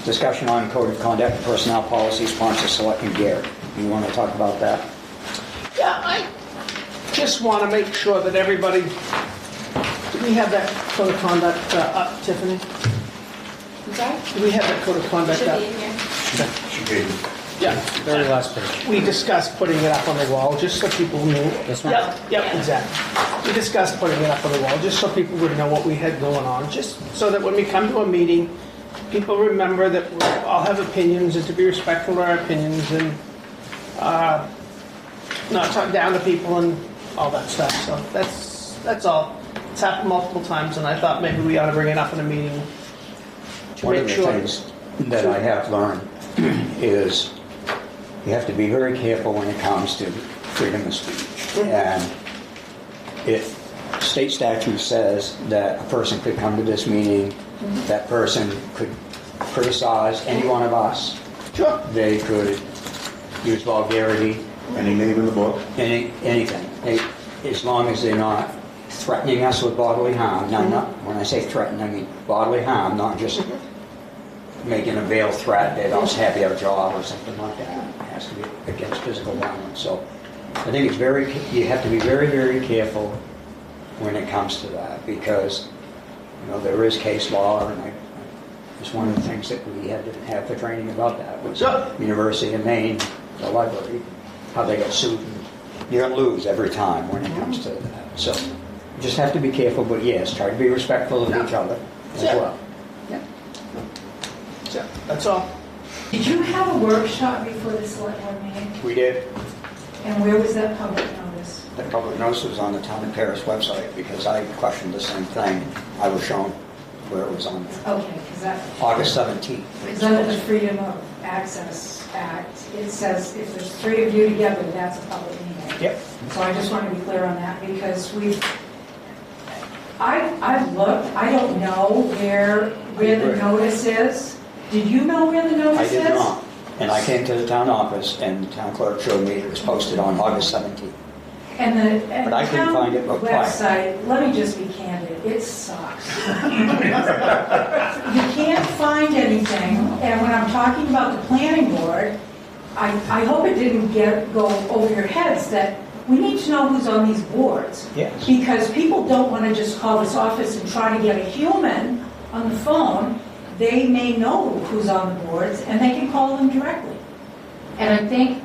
discussion on code of conduct and personnel policy, sponsor Selectman Garrett. You want to talk about that? Yeah, I just want to make sure that everybody, do we have that code of conduct up, Tiffany? Sorry? Do we have that code of conduct Should up? be in here. Should be. Yeah. Very last page. We discussed putting it up on the wall, just so people knew. This one? Yep, Yeah. exactly. We discussed putting it up on the wall, just so people would know what we had going on, just so that when we come to a meeting, people remember that we all have opinions and to be respectful of our opinions and not talk down to people and all that stuff. So that's all. It's happened multiple times, and I thought maybe we ought to bring it up in a meeting to One of make the sure. things that I have learned is you have to be very careful when it comes to freedom of speech. And if state statute says that a person could come to this meeting, that person could criticize any one of us. Sure. They could use vulgarity, Any name in the book? anything. As long as they're not threatening us with bodily harm. Now, not, when I say threaten, I mean bodily harm, not just making a veiled threat that I'll have your job or something like that. It has to be against physical violence. So I think it's you have to be very, very careful when it comes to that, because there is case law, and it's one of the things that we had to have for training about that was Sure. University of Maine, the library, how they got sued. And you're going to lose every time when it comes to that. So you just have to be careful, but yes, try to be respectful of each other as Yeah. well. Yeah, that's all. Did you have a workshop before the select board meeting? We did. And where was that public notice? The public notice was on the Town of Paris website because I questioned the same thing. I was shown where it was on there. Okay, because August 17th. under the Freedom of Access Act, it says if there's three of you together, that's a public meeting. Yep. So I just want to be clear on that because I've looked, I don't know where the notice is. Did you know where the I notice is? did not. And I came to the town office and the town clerk showed me it was posted on August 17th. And the But I couldn't town find it prior. website, let me just be candid, it sucks. You can't find anything, and when I'm talking about the planning board, I hope it didn't go over your heads that we need to know who's on these boards. Yes. Because people don't want to just call this office and try to get a human on the phone. They may know who's on the boards, and they can call them directly. And I think,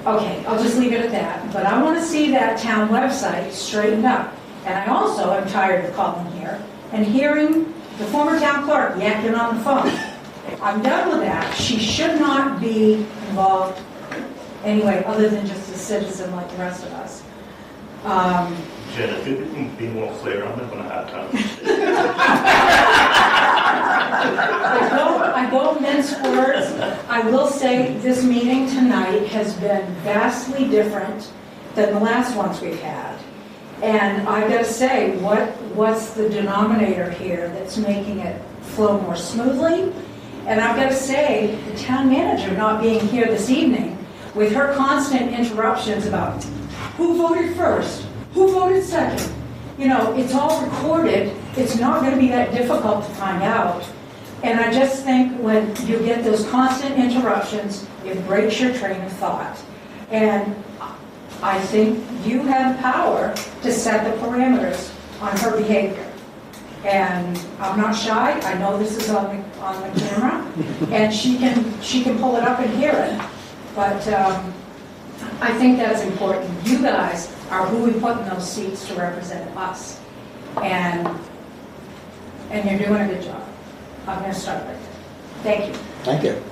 okay, I'll just leave it at that, but I want to see that town website straightened up. And I also am tired of calling here and hearing the former town clerk yakking on the phone. I'm done with that. She should not be involved anyway, other than just a citizen like the rest of us. Jen, if you can be more clear on it when I have time. I don't mince words. I will say this meeting tonight has been vastly different than the last ones we've had. And I've got to say, what's the denominator here that's making it flow more smoothly? And I've got to say, the town manager not being here this evening with her constant interruptions about who voted first, who voted second. It's all recorded. It's not going to be that difficult to find out. And I just think when you get those constant interruptions, it breaks your train of thought. And I think you have power to set the parameters on her behavior. And I'm not shy. I know this is on the camera, and she can pull it up and hear it. But I think that's important. You guys are who we put in those seats to represent us, and you're doing a good job. I'm going to start right there. Thank you. Thank you.